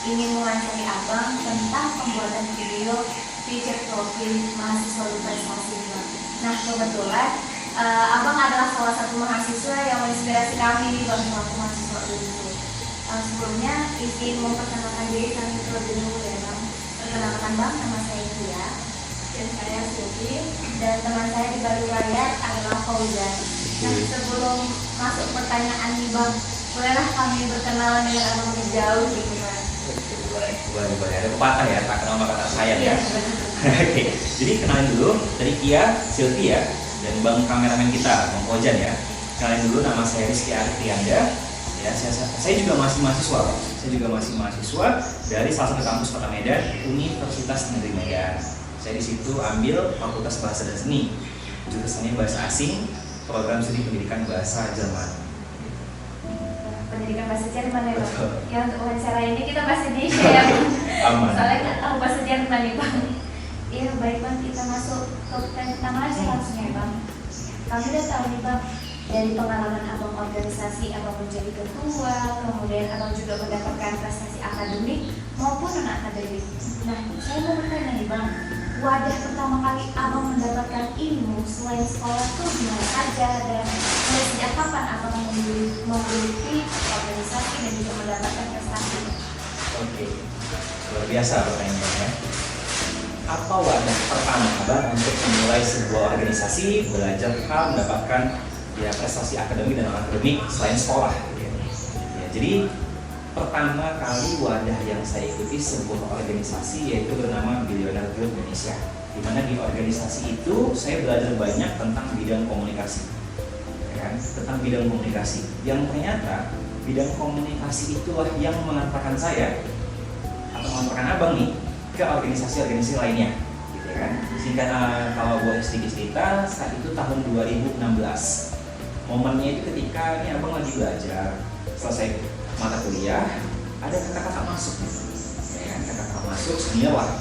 ingin mewawancari Abang tentang pembuatan video feature profil mahasiswa berprestasi, Bang. Nah, kebetulan Abang adalah salah satu mahasiswa yang menginspirasi kami nih, Bang, selaku mahasiswa dulu. Sebelumnya izin memperkenalkan diri kami terlebih dahulu ya, Bang. Perkenalkan, Bang, nama saya Tia dan saya Silvi, dan teman saya di balik layar adalah Fauzan. Nah, sebelum masuk pertanyaan nih, Bang, bolehlah kami berkenalan dengan Abang lebih jauh gitu, Bang? Boleh. Ada pepatah ya, tak kenal maka tak sayang ya. Iya, Oke, jadi kenalin dulu dari Kia, Silvi ya, dan Bang kameramen kita, Bang Fauzan ya. Kenalin dulu, nama saya Rizky Artianda. Ya, saya juga masih mahasiswa. Saya juga masih mahasiswa dari salah satu kampus Kota Medan, Universitas Negeri Medan. Saya di situ ambil Fakultas Bahasa dan Seni, jurusannya Bahasa Asing, program studi pendidikan bahasa Jerman. pendidikan bahasa Jerman ya, Bang? Betul. Ya, untuk wawancara ini kita bahasa Indonesia ya, Bang. Aman. Soalnya nggak tahu bahasa Jerman nih, Bang. Iya, baik, Bang, kita masuk ke pertanyaan aja langsung ya, Bang. Kami udah tahu nih, Bang, dari pengalaman Abang organisasi, Abang menjadi ketua, kemudian Abang juga mendapatkan prestasi akademik maupun non-akademik. Nah, saya mau bertanya nih, Bang, wadah pertama kali Abang mendapatkan ilmu selain sekolah tuh gimana aja, dan mulai sejak kapan Abang memiliki organisasi dan juga mendapatkan prestasi? Oke, luar biasa pertanyaannya. Apa wadah pertama Abang untuk memulai sebuah organisasi, belajar hal, mendapatkan ya prestasi akademik dan non-akademik selain sekolah? Ya, jadi pertama kali wadah yang saya ikuti sebuah organisasi yaitu bernama Billionaire Group Indonesia. Di mana di organisasi itu saya belajar banyak tentang bidang komunikasi, ya kan? Tentang bidang komunikasi. Yang ternyata bidang komunikasi itulah yang mengantarkan saya atau mengantarkan Abang nih ke organisasi-organisasi lainnya, gitu kan? Sehingga kalau boleh sedikit cerita, saat itu tahun 2016. Momennya itu ketika ini Abang lagi belajar, selesai mata kuliah, ada kakak-kakak masuk, ya kan? Kakak-kakak masuk senior lah.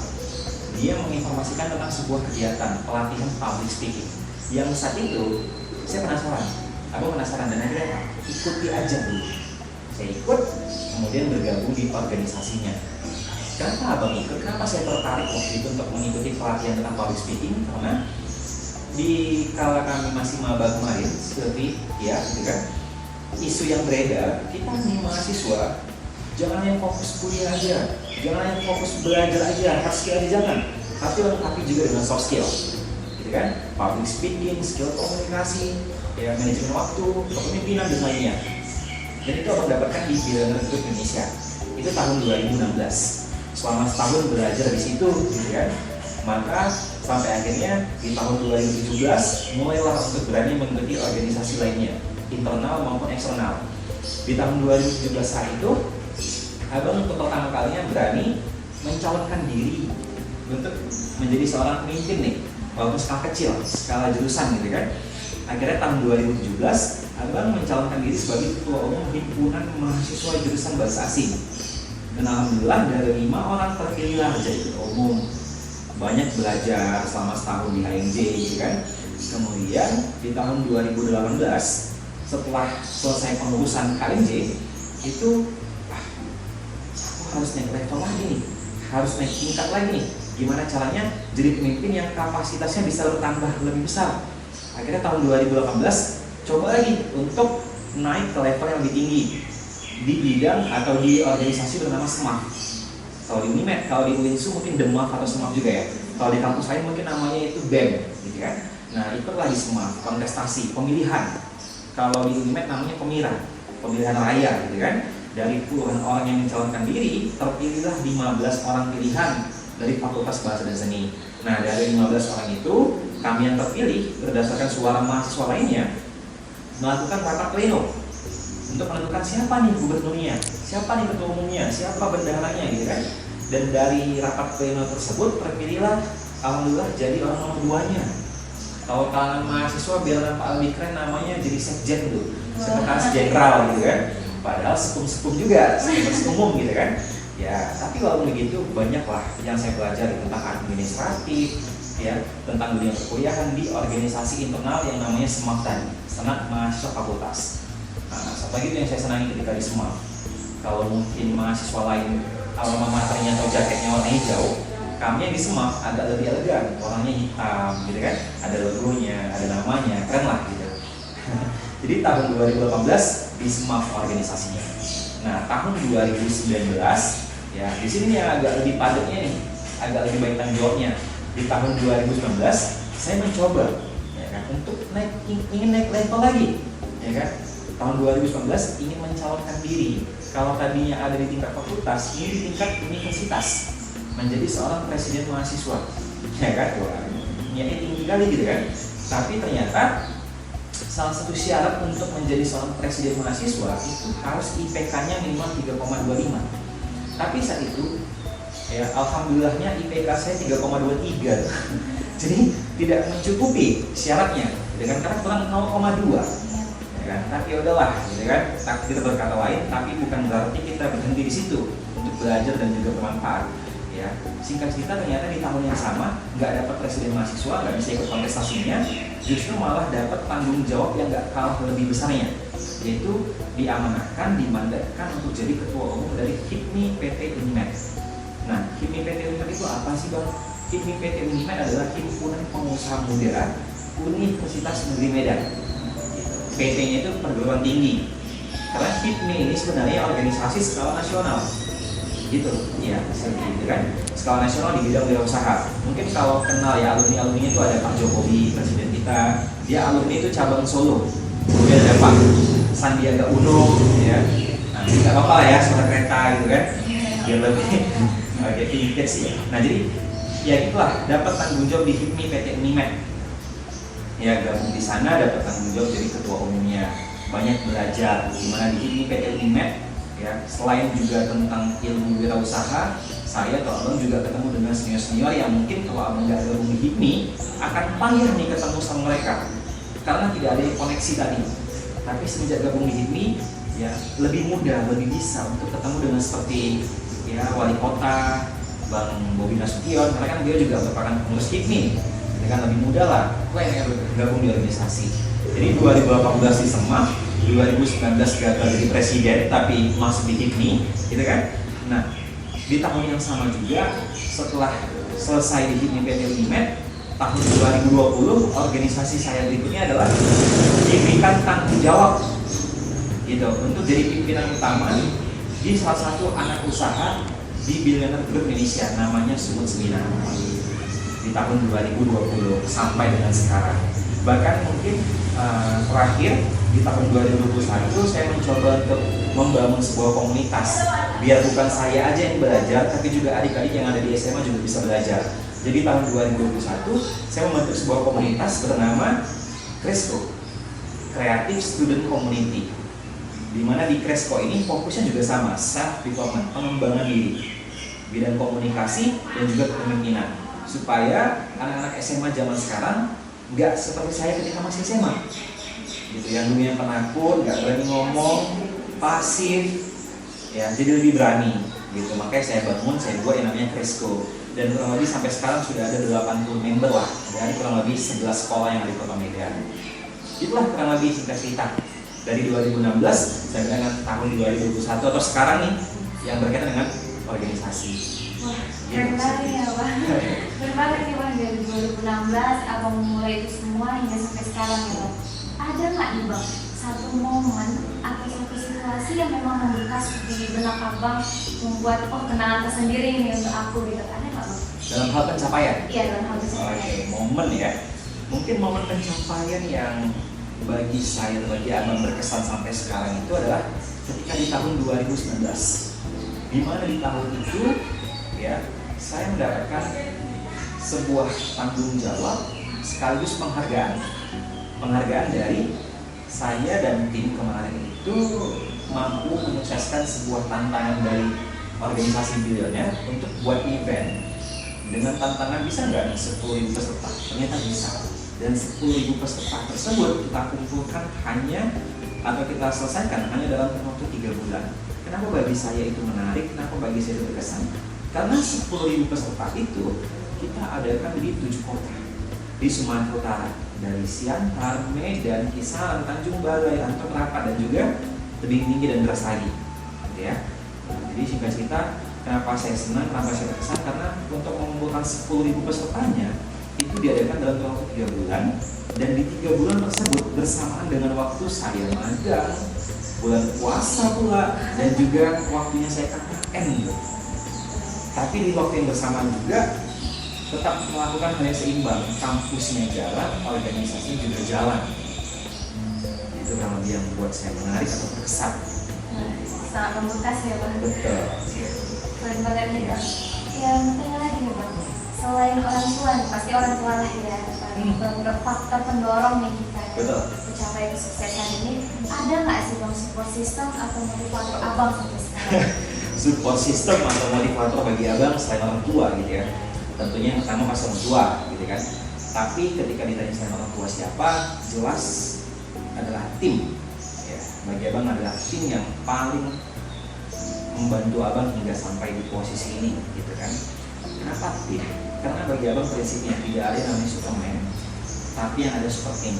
Dia menginformasikan tentang sebuah kegiatan pelatihan public speaking. Yang saat itu saya penasaran, Abang penasaran dan akhirnya ikuti aja dulu. Saya ikut, kemudian bergabung di organisasinya. Kenapa Abang ikut? Kenapa saya tertarik waktu itu untuk mengikuti pelatihan tentang public speaking? Karena di kala kami masih maba kemarin, seperti ya, gitu kan, isu yang beredar, kita nih mahasiswa, jangan yang fokus kuliah aja, jangan yang fokus belajar aja, hard skill aja jangan, tapi lengkapi juga dengan soft skill, gitu kan, public speaking, skill komunikasi, ya manajemen waktu, kepemimpinan dan lainnya. Dan itu Abang dapatkan di Billionaire Group Indonesia. Itu tahun 2016. Selama setahun belajar di situ, gitu kan. Maka sampai akhirnya di tahun 2017 mulailah untuk berani mengikuti organisasi lainnya, internal maupun eksternal. Di tahun 2017 saat itu, Abang untuk pertama kalinya berani mencalonkan diri untuk menjadi seorang pemimpin nih, walaupun skala kecil, skala jurusan gitu kan. Akhirnya tahun 2017, Abang mencalonkan diri sebagai ketua umum himpunan mahasiswa jurusan bahasa asing. Dan alhamdulillah dari 5 orang terpilihlah menjadi ketua umum. Banyak belajar selama setahun di HMJ gitu kan. Kemudian di tahun 2018 setelah selesai pengurusan KMJ itu aku harus naik level lagi nih, harus naik tingkat lagi nih. Gimana caranya jadi pemimpin yang kapasitasnya bisa bertambah lebih besar? Akhirnya tahun 2018 coba lagi untuk naik ke level yang lebih tinggi di bidang atau di organisasi bernama SMAF. Kalau di Unimed, kalau di UINSU mungkin DEMAF atau SMAF juga ya. Kalau di kampus lain mungkin namanya itu BEM, gitu kan. Nah, ikutlah di SMAF, kontestasi, pemilihan. Kalau di Unimed namanya pemilihan raya, gitu kan. Dari puluhan orang yang mencalonkan diri, terpilihlah 15 orang pilihan dari Fakultas Bahasa dan Seni. Nah, dari 15 orang itu, kami yang terpilih berdasarkan suara mahasiswa lainnya melakukan rapat pleno untuk menentukan siapa nih gubernurnya, siapa nih ketua umumnya, siapa bendaharanya gitu kan. Dan dari rapat pleno tersebut terpilihlah alhamdulillah jadi orang nomor 2-nya. Kalau kalangan mahasiswa biar nampak lebih keren namanya jadi sekjen tuh, sekretaris jenderal gitu kan. Padahal sekum-sekum juga, sekretaris umum gitu kan. Ya, tapi walaupun begitu banyaklah yang saya pelajari tentang administratif, ya, tentang dunia perkuliahan di organisasi internal yang namanya SMAF tadi, Senat Mahasiswa Fakultas. Nah, satu lagi yang saya senangi ketika di SMAF, kalau mungkin mahasiswa lain alma maternya atau jaketnya warna hijau, kami yang di Semaf agak lebih elegan, warnanya hitam gitu kan, ada logonya, ada namanya, keren lah gitu. Jadi tahun 2018 di Semaf organisasinya. Nah tahun 2019 ya di sini nih agak lebih padatnya nih, agak lebih baik tanggung jawabnya. Di tahun 2019 saya mencoba ya kan, untuk ingin naik level lagi ya kan. Tahun 2019 ingin mencalonkan diri, kalau tadinya ada di tingkat fakultas, ini di tingkat universitas, menjadi seorang presiden mahasiswa ya kan. Wah, niatnya tinggi kali gitu kan. Tapi ternyata salah satu syarat untuk menjadi seorang presiden mahasiswa itu harus IPK-nya minimal 3,25. Tapi saat itu ya alhamdulillahnya IPK saya 3,23. Jadi tidak mencukupi syaratnya dengan karena kurang 0,2 ya kan. Tapi ya udahlah gitu kan, takdir berkata lain, tapi bukan berarti kita berhenti di situ untuk belajar dan juga bermanfaat ya. Singkat cerita ternyata di tahun yang sama nggak dapat presiden mahasiswa, nggak bisa ikut kontestasinya, justru malah dapat tanggung jawab yang nggak kalah lebih besarnya, yaitu diamanahkan, dimandatkan untuk jadi ketua umum dari HIPMI PT Unimed. Nah, HIPMI PT Unimed itu apa sih Bang? HIPMI PT Unimed adalah Himpunan Pengusaha Muda Universitas Negeri Medan. PT-nya itu perguruan tinggi. Karena HIPMI ini sebenarnya organisasi skala nasional. Gitu, ya, seperti itu kan. Skala nasional di bidang wirausaha. Mungkin kalau kenal ya alumni-alumninya itu ada Pak Jokowi, presiden kita. Dia alumni itu cabang Solo. Kemudian ada Pak Sandiaga Uno, ya. Nah, nggak apa-apa lah ya, suara kereta gitu kan. Biar lebih kayak vintage sih. Nah, jadi ya itulah dapat tanggung jawab di HIPMI PT Unimed. Ya, gabung di sana dapat tanggung jawab jadi ketua umumnya. Banyak belajar gimana di HIPMI PT Unimed. Ya, selain juga tentang ilmu wirausaha, saya atau abang juga ketemu dengan senior-senior yang mungkin kalau abang nggak gabung di HIPMI akan payah nih ketemu sama mereka karena tidak ada koneksi tadi. Tapi semenjak gabung di HIPMI ya lebih mudah, lebih bisa untuk ketemu dengan seperti ya wali kota Bang Bobi Nasution, karena kan dia juga merupakan pengurus HIPMI, jadi kan lebih mudah lah yang bergabung di organisasi. Jadi 2018 di Semaf, 2019 gagal jadi presiden tapi masuk di HIPMI gitu kan. Nah di tahun yang sama juga setelah selesai di HIPMI PT Unimed, tahun 2020 organisasi saya berikutnya adalah diberikan tanggung jawab gitu untuk jadi pimpinan utama di salah satu anak usaha di Billionaire Group Indonesia, namanya Sumut Semina, di tahun 2020 sampai dengan sekarang. Bahkan mungkin terakhir di tahun 2021 saya mencoba untuk membangun sebuah komunitas biar bukan saya aja yang belajar tapi juga adik-adik yang ada di SMA juga bisa belajar. Jadi tahun 2021 saya membentuk sebuah komunitas bernama Cresco, Creative Student Community, di mana di Cresco ini fokusnya juga sama, self development, pengembangan diri, bidang komunikasi dan juga kepemimpinan, supaya anak-anak SMA zaman sekarang nggak seperti saya ketika masih SMA gitu, yang dulunya penakut, nggak berani ngomong, pasif ya, jadi lebih berani gitu. Makanya saya bangun, saya buat yang namanya Cresco, dan kurang lebih sampai sekarang sudah ada 80 member lah dari kurang lebih 11 sekolah yang ada di Kota Medan. Itulah kurang lebih singkat cerita dari 2016 sampai dengan tahun 2021 atau sekarang nih yang berkaitan dengan organisasi. Wah, keren banget ya Bang. Keren banget nih Bang, dari 2016 abang mulai itu semua hingga sampai sekarang ya Bang. Ada nggak nih Bang satu momen atau satu situasi yang memang membekas di benak abang, membuat kenangan tersendiri nih untuk aku gitu? Ada nggak Bang? Dalam hal pencapaian? Iya, dalam hal pencapaian. Oke, momen ya. Mungkin momen pencapaian yang bagi saya, bagi abang berkesan sampai sekarang itu adalah ketika di tahun 2019, di mana di tahun itu ya saya mendapatkan sebuah tanggung jawab sekaligus penghargaan dari saya dan tim kemarin itu mampu menyukseskan sebuah tantangan dari organisasi Billionaire untuk buat event dengan tantangan bisa nggak nih 10.000 peserta, ternyata bisa. Dan 10.000 peserta tersebut kita kumpulkan hanya atau kita selesaikan hanya dalam waktu 3 bulan. Kenapa bagi saya itu menarik? Kenapa bagi saya itu berkesan? Karena 10.000 peserta itu kita adakan di 7 kota di Sumatera Utara, dari Siantar, Medan, Kisaran, Tanjung Balai, Rantok Rapat, dan juga Tebing Tinggi dan Beras Lagi, gitu ya. Jadi singkat cerita Kenapa saya senang, kenapa saya terkesan? Karena untuk mengumpulkan 10.000 pesertanya itu diadakan dalam waktu 3 bulan, dan di 3 bulan tersebut bersamaan dengan waktu saya magang, bulan puasa pula, dan juga waktunya saya KKN gitu. Tapi di waktu yang bersamaan juga tetap melakukan hal yang seimbang, kampusnya jalan, organisasinya juga jalan. Itu kurang lebih yang membuat saya menarik atau terkesan. Sangat membekas ya Bang. Betul. Keren banget nih Bang. Yang tanya lagi nih Bang, selain orang tua, pasti orang tua lah ya, faktor pendorong nih kita mencapai kesuksesan ini, ada nggak sih Bang support system atau motivator Abang sampai sekarang? Support system atau motivator bagi Abang selain orang tua gitu ya. Tentunya yang pertama pasti orang tua gitu kan. Tapi ketika ditanya selain orang tua siapa, jelas adalah tim. Ya, bagi Abang adalah tim yang paling membantu Abang hingga sampai di posisi ini gitu kan. Kenapa tim? Karena bagi Abang prinsipnya tidak ada yang namanya Superman, tapi yang ada super team.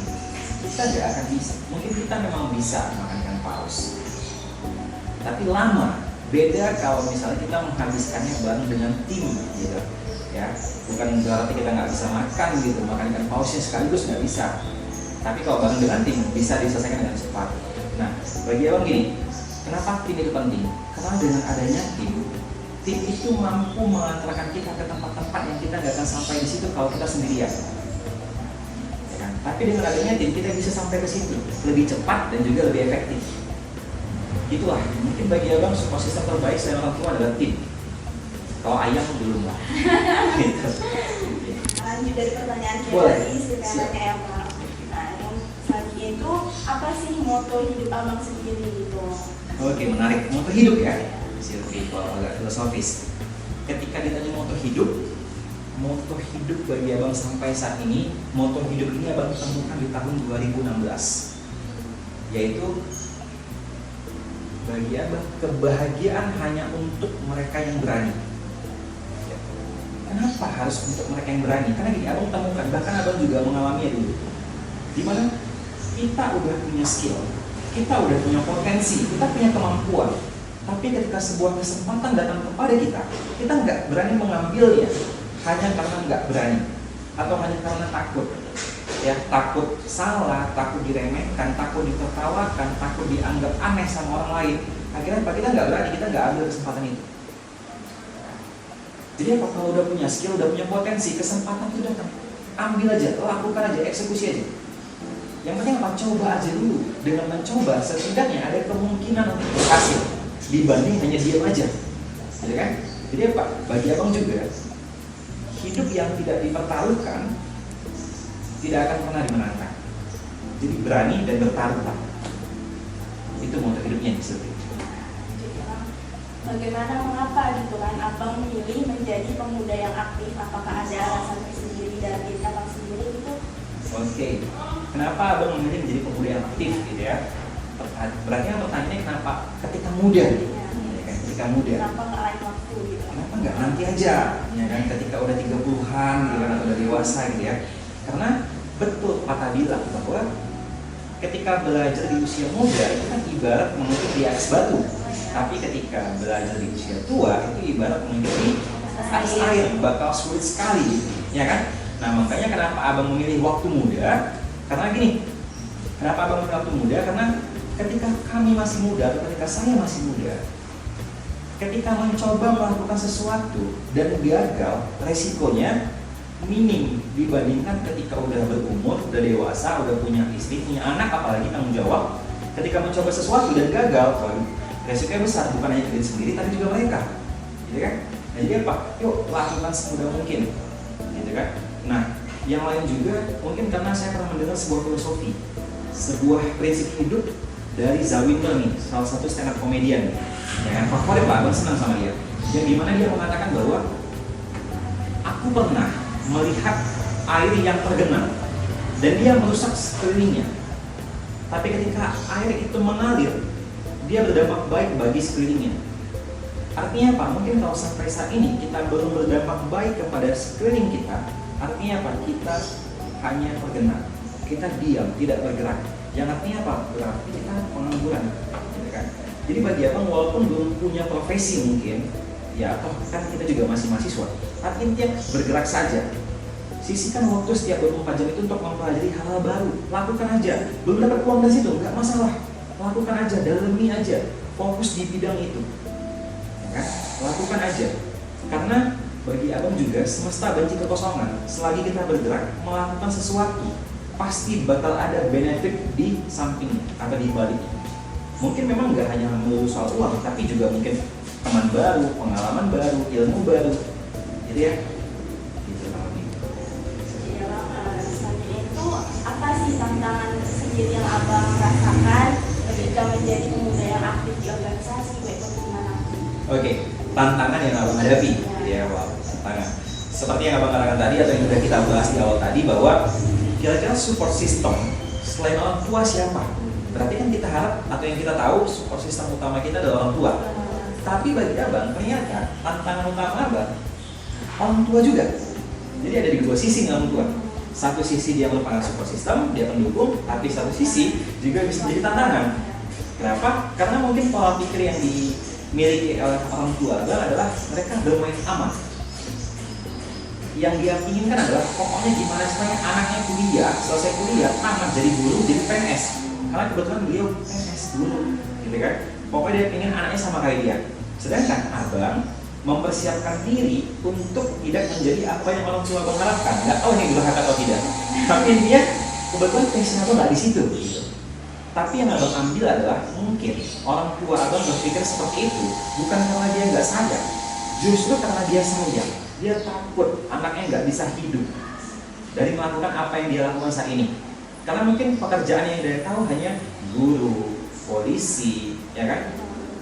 Kita tidak akan bisa. Mungkin kita memang bisa makan ikan paus, tapi lama. Beda kalau misalnya kita menghabiskannya bareng dengan tim gitu ya. Bukan berarti kita nggak bisa makan gitu, makan ikan pausnya sekaligus nggak bisa. Tapi kalau bareng dengan tim bisa diselesaikan dengan cepat. Nah, bagi Abang gini, kenapa tim itu penting? Karena dengan adanya tim itu mampu mengantarkan kita ke tempat-tempat yang kita nggak akan sampai di situ kalau kita sendirian. Ya kan? Tapi dengan adanya tim kita bisa sampai ke situ lebih cepat dan juga lebih efektif. Itulah mungkin bagi Abang support system terbaik selain orang tua adalah tim. Kalau ayam belum lah. Gitu. Lanjut dari pertanyaan kita Boleh. tadi sebenarnya ya Bang. Nah, yang selanjutnya itu apa sih moto hidup Abang sendiri gitu? Oke, menarik. Moto hidup ya. Kalau agak filosofis. Ketika ditanya moto hidup bagi Abang sampai saat ini, moto hidup ini Abang temukan di tahun 2016, yaitu bagi Abang kebahagiaan hanya untuk mereka yang berani. Kenapa harus untuk mereka yang berani? Karena gini, Abang temukan, bahkan Abang juga mengalaminya dulu, dimana kita udah punya skill, kita udah punya potensi, kita punya kemampuan, tapi ketika sebuah kesempatan datang kepada kita nggak berani mengambilnya hanya karena nggak berani atau hanya karena takut. Ya, takut salah, takut diremehkan, takut ditertawakan, takut dianggap aneh sama orang lain. Akhirnya apa? Kita nggak berani, kita nggak ambil kesempatan itu. Jadi apa? Kalau udah punya skill, udah punya potensi, kesempatan itu datang, ambil aja, lakukan aja, eksekusi aja. Yang penting apa? Coba aja dulu. Dengan mencoba, setidaknya ada kemungkinan untuk berhasil dibanding hanya diam aja, gitu kan? Jadi apa? Bagi Abang juga, hidup yang tidak dipertaruhkan tidak akan pernah dimenangkan. Jadi berani dan bertaruhlah. Itu moto hidupnya seperti itu. Bagaimana, mengapa gitu kan Abang memilih menjadi pemuda yang aktif? Apakah ada alasan tersendiri dari diri Abang sendiri gitu? Oke. Kenapa Abang memilih menjadi pemuda yang aktif gitu ya? Berarti yang pertanyaannya kenapa ketika muda gitu? Ya kan? Ketika muda. Kenapa nggak lain waktu gitu? Kenapa nggak nanti aja? Ya kan? Ketika udah 30-an gitu kan, atau udah dewasa gitu ya. Karena betul patah bilang bahwa ketika belajar di usia muda itu kan ibarat mengukir di atas batu. Tapi ketika belajar di usia tua itu ibarat mengukir di atas air, bakal sulit sekali, ya kan? Nah, makanya kenapa Abang memilih waktu muda? Karena gini, kenapa Abang memilih waktu muda? Karena ketika kami masih muda, atau ketika saya masih muda, ketika mencoba melakukan sesuatu dan gagal, resikonya minim dibandingkan ketika udah berumur, udah dewasa, udah punya istri, punya anak, apalagi tanggung jawab. Ketika mencoba sesuatu dan gagal, resikonya besar, bukan hanya diri sendiri, tapi juga mereka, gitu kan? Nah, jadi apa? Yuk lakukan semudah mungkin, gitu kan? Nah, yang lain juga mungkin karena saya pernah mendengar sebuah filosofi, sebuah prinsip hidup dari Zawinul nih, salah satu stand up komedian, ya kan? Favorit Pak, Abang senang sama dia. Yang dimana dia mengatakan bahwa aku pernah melihat air yang tergenang dan dia merusak sekelilingnya. Tapi ketika air itu mengalir, dia berdampak baik bagi sekelilingnya. Artinya apa? Mungkin kalau sampai saat ini kita belum berdampak baik kepada sekeliling kita, artinya apa? Kita hanya tergenang, kita diam, tidak bergerak. Yang artinya apa? Berarti kita pengangguran, gitu kan? Jadi bagi Abang walaupun belum punya profesi mungkin, Ya toh kan kita juga masih mahasiswa, tapi intinya bergerak saja. Sisihkan waktu setiap 24 jam itu untuk mempelajari hal-hal baru. Lakukan aja. Belum dapat uang dari situ, nggak masalah. Lakukan aja, dalami aja. Fokus di bidang itu. Ya kan? Lakukan aja. Karena bagi abang juga semesta benci kekosongan. Selagi kita bergerak melakukan sesuatu, pasti bakal ada benefit di sampingnya atau di baliknya. Mungkin memang nggak hanya melulu soal uang, tapi juga mungkin teman baru, pengalaman baru, ilmu baru, gitu ya. Gitu Bang. Iya Bang, selanjutnya itu apa sih tantangan sendiri yang abang rasakan ketika menjadi pemuda yang aktif di organisasi baik dimanapun? Oke, tantangan yang abang hadapi, ya wow, tantangan. Seperti yang abang katakan tadi atau yang sudah kita bahas di awal tadi bahwa kira-kira support system selain orang tua siapa? Berarti kan kita harap atau yang kita tahu support system utama kita adalah orang tua. Tapi bagi abang ternyata tantangan utama abang orang tua juga. Jadi ada di dua sisi orang tua. Satu sisi dia merupakan support system, dia pendukung, tapi satu sisi juga bisa menjadi tantangan. Kenapa? Karena mungkin pola pikir yang dimiliki oleh orang tua adalah mereka bermain aman. Yang dia inginkan adalah pokoknya gimana supaya anaknya kuliah, selesai kuliah, tamat jadi guru, jadi PNS. Karena kebetulan beliau PNS dulu, gitu kan? Pokoknya dia ingin anaknya sama kayak dia. Sedangkan abang mempersiapkan diri untuk tidak menjadi apa yang orang tua abang harapkan. Nggak tahu ini durhaka atau tidak. Tapi intinya kebetulan passion abang nggak di situ. Gitu. Tapi yang abang ambil adalah mungkin orang tua abang berpikir seperti itu bukan karena dia nggak sayang, justru karena dia sayang. Dia takut anaknya nggak bisa hidup dari melakukan apa yang dia lakukan saat ini. Karena mungkin pekerjaan yang dia tahu hanya guru, polisi, ya kan?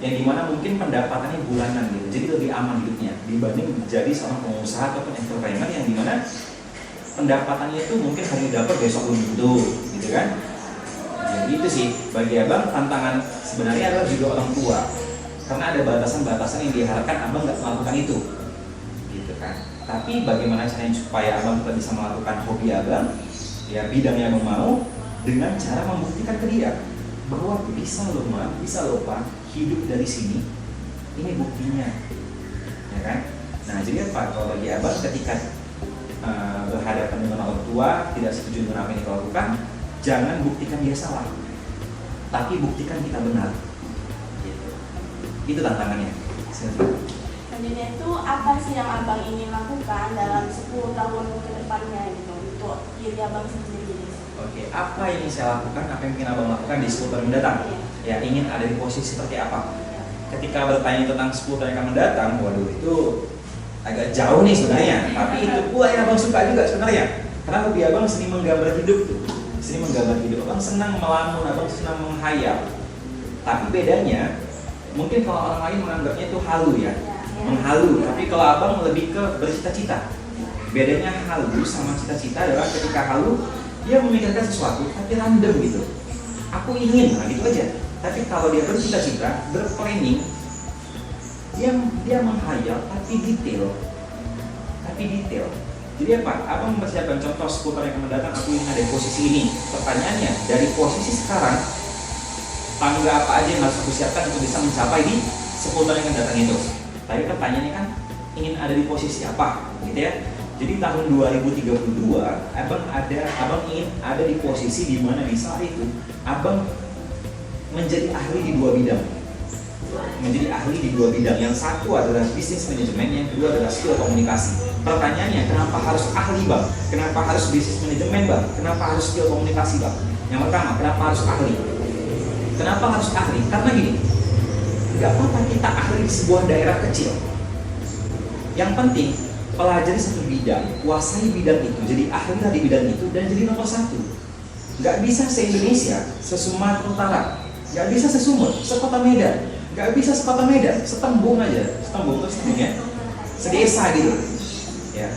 Yang dimana mungkin pendapatannya bulanan gitu, jadi lebih aman hidupnya dibanding menjadi seorang pengusaha ataupun entrepreneur yang dimana pendapatannya itu mungkin hari ini dapat besok belum tentu, gitu kan? Jadi itu sih bagi abang tantangan sebenarnya adalah juga orang tua, karena ada batasan-batasan yang diharapkan abang nggak melakukan itu, gitu kan? Tapi bagaimana caranya supaya abang tetap bisa melakukan hobi abang, ya bidang yang abang mau, dengan cara membuktikan ke dia bahwa bisa loh Ma, bisa loh Pak, hidup dari sini, ini buktinya, ya kan? Nah jadi apa? Kalau bagi abang ketika berhadapan dengan orang tua tidak setuju dengan apa yang kita lakukan, jangan buktikan dia salah, tapi buktikan kita benar. Gitu. Itu tantangannya. Selanjutnya itu apa sih yang abang ingin lakukan dalam 10 tahun ke depannya gitu untuk diri abang sendiri? Oke, apa yang saya lakukan, apa yang ingin abang lakukan di 10 tahun mendatang? Ya, ingin ada di posisi seperti apa? Ketika bertanya tentang 10 tahun yang akan mendatang, waduh itu agak jauh nih sebenarnya. Tapi itu pula yang abang suka juga sebenarnya. Karena hobi abang seni menggambar hidup tuh. Seni menggambar hidup, abang senang melamun, abang senang menghayal. Tapi bedanya, mungkin kalau orang lain menganggapnya itu halu ya, menghalu. Tapi kalau abang lebih ke bercita-cita. Bedanya halu sama cita-cita adalah ketika halu dia memikirkan sesuatu tapi random gitu. Aku ingin, nah gitu aja. Tapi kalau dia bercita-cita, berplanning, dia menghayal tapi detail. Jadi apa? Abang mempersiapkan contoh 10 tahun yang akan mendatang, aku ingin ada di posisi ini. Pertanyaannya, dari posisi sekarang, tangga apa aja yang harus aku siapkan untuk bisa mencapai di 10 tahun yang akan datang itu? Tadi pertanyaannya kan, ingin ada di posisi apa? Gitu ya. Jadi tahun 2032, abang ingin ada di posisi di mana di saat itu abang menjadi ahli di dua bidang. Yang satu adalah bisnis manajemen, yang kedua adalah skill komunikasi. Pertanyaannya, kenapa harus ahli bang? Kenapa harus bisnis manajemen bang? Kenapa harus skill komunikasi bang? Yang pertama, kenapa harus ahli? Kenapa harus ahli? Karena gini, nggak apa-apa kita ahli di sebuah daerah kecil. Yang penting pelajari satu bidang, kuasai bidang itu, jadi ahlilah di bidang itu dan jadi nomor 1. Nggak bisa se-Indonesia, se-Sumatera Utara, nggak bisa se-Sumut, se-Kota Medan, nggak bisa se-Kota Medan, setembung aja, terus ya, sedesa gitu, ya.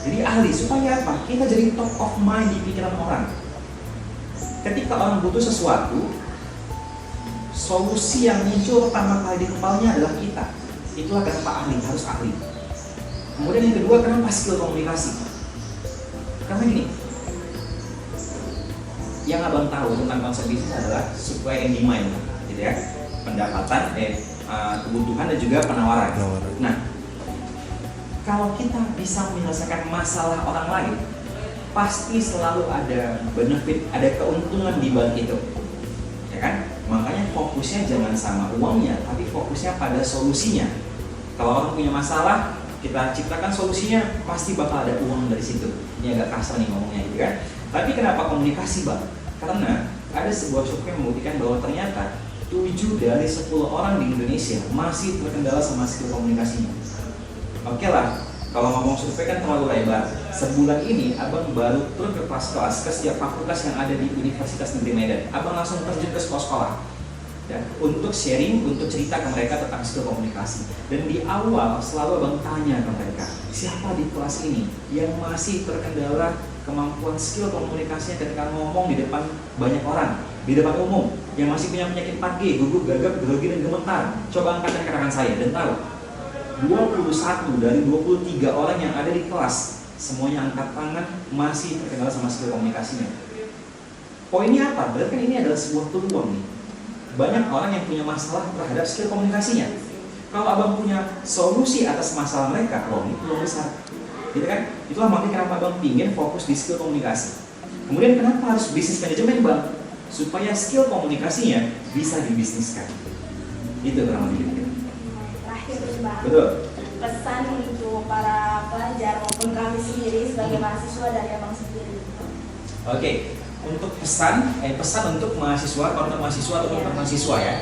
Jadi ahli supaya apa? Kita jadi top of mind di pikiran orang. Ketika orang butuh sesuatu, solusi yang muncul pertama kali di kepalanya adalah kita. Itulah kenapa ahli, harus ahli. Kemudian yang kedua, kenapa skill komunikasi? Karena gini, yang abang tahu tentang konsep bisnis adalah supply and demand, gitu ya. pendapatan, kebutuhan dan juga penawaran. Nah, kalau kita bisa menyelesaikan masalah orang lain, pasti selalu ada benefit, ada keuntungan di balik itu, ya kan? Makanya fokusnya jangan sama uangnya, tapi fokusnya pada solusinya. Kalau orang punya masalah, kita ciptakan solusinya, pasti bakal ada uang dari situ. Ini agak kasar nih ngomongnya gitu kan. Tapi kenapa komunikasi, Bang? Karena ada sebuah survei yang membuktikan bahwa ternyata 7 dari 10 orang di Indonesia masih terkendala sama skill komunikasinya. Oke lah, kalau ngomong survei kan terlalu lebar. Sebulan ini Abang baru turun ke kelas-kelas ke setiap fakultas yang ada di Universitas Negeri Medan. Abang langsung terjun ke sekolah-sekolah ya, untuk sharing, untuk cerita ke mereka tentang skill komunikasi. Dan di awal selalu Abang tanya ke mereka, siapa di kelas ini yang masih terkendala kemampuan skill komunikasinya ketika ngomong di depan banyak orang, di depan umum, yang masih punya penyakit 4G, gugup, gagap, grogi, dan gemetar. Coba angkat rekan-rekan saya dan tahu 21 dari 23 orang yang ada di kelas semuanya angkat tangan masih terkendala sama skill komunikasinya. Poinnya apa? Berarti kan ini adalah sebuah peluang nih. Banyak orang yang punya masalah terhadap skill komunikasinya. Kalau Abang punya solusi atas masalah mereka, ini peluang besar. Gitu kan? Itulah makanya kenapa Abang pingin fokus di skill komunikasi. Kemudian kenapa harus bisnis manajemen, Bang? Supaya skill komunikasinya bisa dibisniskan. Itu kurang lebih. Terakhir Bang, Betul. pesan untuk para pelajar maupun kami sendiri sebagai mahasiswa dari Abang sendiri. Oke, untuk pesan untuk mahasiswa, untuk mahasiswa atau untuk mahasiswa ya,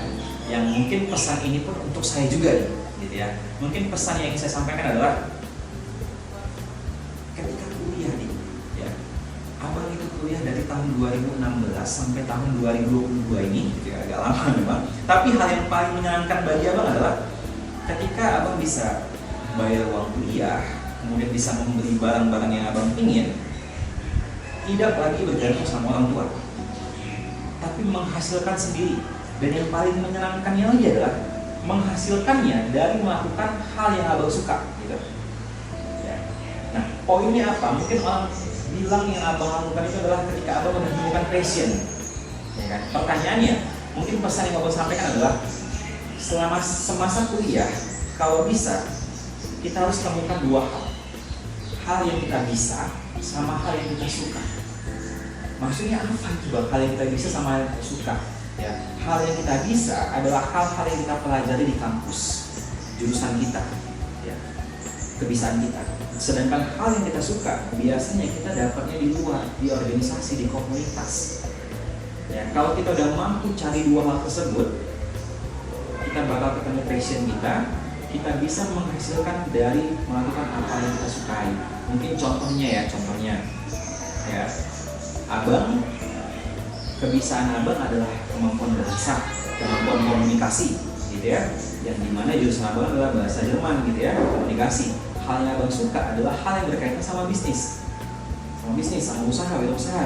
yang mungkin pesan ini pun untuk saya juga nih, gitu ya. Mungkin pesan yang ingin saya sampaikan adalah ketika kuliah nih, ya, Abang itu kuliah dari tahun 2016 sampai tahun 2022 ini, gitu ya, agak lama memang. Tapi hal yang paling menyenangkan bagi Abang adalah ketika Abang bisa bayar uang kuliah, kemudian bisa membeli barang-barang yang Abang ingin, tidak lagi bergantung sama orang tua, tapi menghasilkan sendiri. Dan yang paling menyenangkannya lagi adalah menghasilkannya dari melakukan hal yang Abang suka, gitu. Ya. Nah, poinnya apa? Mungkin orang bilang yang Abang lakukan itu adalah ketika Abang menemukan passion, ya kan? Pertanyaannya, mungkin pesan yang Abang sampaikan adalah selama semasa kuliah, kalau bisa kita harus temukan 2 hal yang kita bisa sama hal yang kita suka. Maksudnya apa itu, Bang? Hal yang kita bisa sama hal yang kita suka, ya. Hal yang kita bisa adalah hal-hal yang kita pelajari di kampus, jurusan kita, ya, kebiasaan kita. Sedangkan hal yang kita suka biasanya kita dapatnya di luar, di organisasi, di komunitas, ya. Kalau kita udah mampu cari 2 hal tersebut, kita bakal ketemu passion kita bisa menghasilkan dari melakukan apa yang kita sukai. Mungkin contohnya ya, Abang, kebiasaan Abang adalah kemampuan bahasa, kemampuan komunikasi, gitu ya. Yang dimana jurusan Abang adalah bahasa Jerman, gitu ya, komunikasi. Hal yang Abang suka adalah hal yang berkaitan sama bisnis, sama usaha,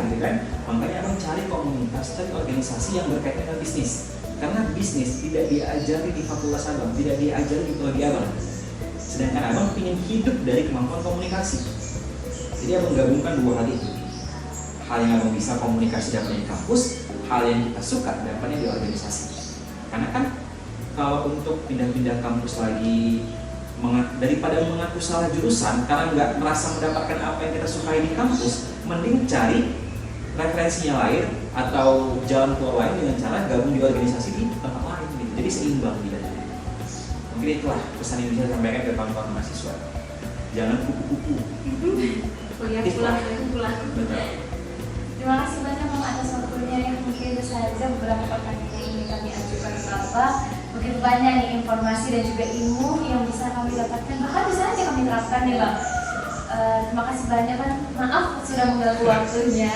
gitu kan. Makanya Abang cari komunitas, cari organisasi yang berkaitan dengan bisnis. Karena bisnis tidak diajari di fakultas Abang, tidak diajari di prodi Abang. Sedangkan Abang ingin hidup dari kemampuan komunikasi. Jadi Abang gabungkan 2 hal itu. Hal yang Abang bisa komunikasi dapatnya di kampus, hal yang kita suka dapatnya di organisasi. Karena kan kalau untuk pindah-pindah kampus lagi, daripada mengaku salah jurusan karena nggak merasa mendapatkan apa yang kita sukai di kampus, mending cari referensinya lain atau jalan keluar lain dengan cara gabung di organisasi di tempat lain, gitu. Jadi seimbang dia. Mungkin itulah pesan yang bisa disampaikan ke kawan-kawan mahasiswa. Jangan kupu-kupu. Kuliah pulang. Betul. Terima kasih banyak Bang atas waktunya ya. Mungkin itu saja beberapa pertanyaan yang ingin kami ajukan ke Bapak. Begitu banyak nih informasi dan juga ilmu yang bisa kami dapatkan, bahkan bisa aja kami terapkan ya Bang. Terima kasih banyak Bang. Maaf sudah mengganggu waktunya.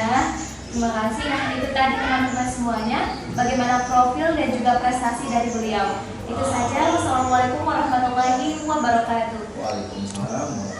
Terima kasih. Nah, itu tadi teman-teman semuanya, bagaimana profil dan juga prestasi dari beliau. Itu saja. Wassalamualaikum warahmatullahi wabarakatuh. Waalaikumsalam.